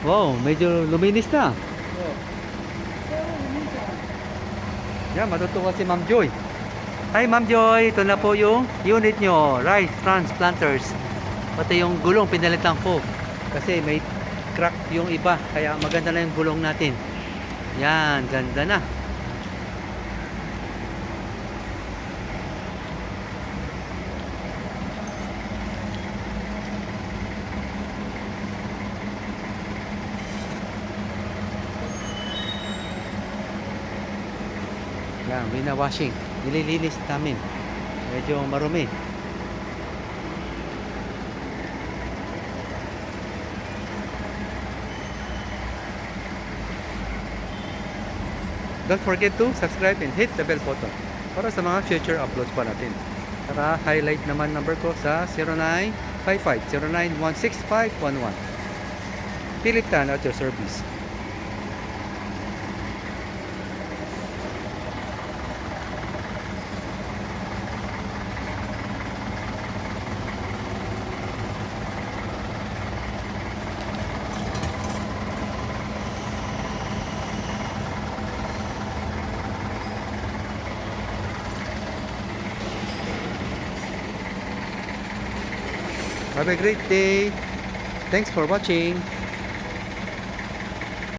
Wow, medyo luminis na. Yan, matutuwa si Ma'am Joy. Hi Ma'am Joy, ito na po yung unit nyo, Rice Transplanters. Pati yung gulong pinalitan ko kasi may crack yung iba, kaya maganda na yung gulong natin. Yan, ganda na. Yan, winawashing. Nililinis namin. Medyo marumi. Don't forget to subscribe and hit the bell button para sa mga future uploads pa natin. Para highlight naman number ko sa 0955-0916-511. Philip Tan at your service. Have a great day. Thanks for watching.